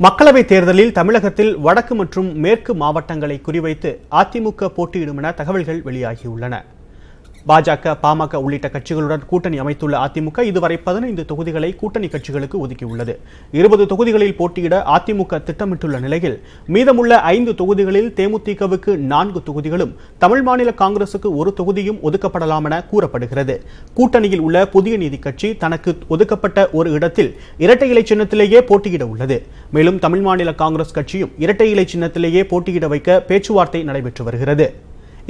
மக்களவைத் தேர்தலில் தமிழகத்தில் வடக்கு மற்றும் மேற்கு மாவட்டங்களை குறிவைத்து அதிமுக போட்டியிடும் என தகவல்கள் வெளியாகியுள்ளன. பாஜக, பாமக உள்ளிட்ட கட்சிகளுடன் கூட்டணி அமைத்துள்ள அதிமுக இதுவரை 15 தொகுதிகளை கூட்டணி கட்சிகளுக்கு ஒதுக்கியுள்ளது. 20 தொகுதிகளில் போட்டியிட அதிமுக திட்டமிட்டுள்ள நிலையில் மீதமுள்ள 5 தொகுதிகளில் தேமுதிகவுக்கு 4 தொகுதிகளும் தமிழ் மாநில காங்கிரசுக்கு 1 தொகுதியும் ஒதுக்கப்படலாம் என கூறப்படுகிறது. கூட்டணியில் உள்ள புதிய நீதி கட்சி தனக்கு ஒதுக்கப்பட்ட ஒரு இடத்தில் இரட்டை இலை சின்னத்திலேயே போட்டியிட உள்ளது. மேலும் தமிழ் மாநில காங்கிரஸ் கட்சியும் இரட்டை இலை சின்னத்திலேயே போட்டியிட வைக்க பேச்சுவார்த்தை நடைபெற்று வருகிறது.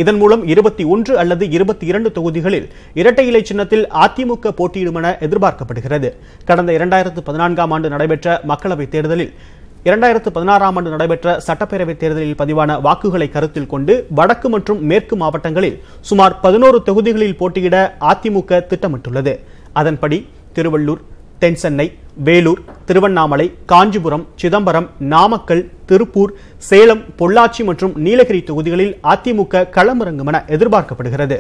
இதன் மூலம் 21 அல்லது 22 தொகுதிகளில் இரட்டை இலை சின்னத்தில் அதிமுக போட்டியிடும் என எதிர்பார்க்கப்படுகிறது. கடந்த 2014ஆம் ஆண்டு நடைபெற்ற மக்களவைத் தேர்தலில் 2016ஆம் ஆண்டு நடைபெற்ற சட்டப்பேரவைத் தேர்தலில் பதிவான வாக்குகளை கருத்தில் கொண்டு வடக்கு மற்றும் மேற்கு மாவட்டங்களில் சுமார் 11 தொகுதிகளில் போட்டியிட அதிமுக திட்டமிட்டுள்ளது. அதன்படி திருவள்ளூர், தென்சென்னை, வேலூர், திருவண்ணாமலை, காஞ்சிபுரம், சிதம்பரம், நாமக்கல், திருப்பூர், சேலம், பொள்ளாச்சி மற்றும் நீலகிரி தொகுதிகளில் அதிமுக களமிறங்கும் என எதிர்பார்க்கப்படுகிறது.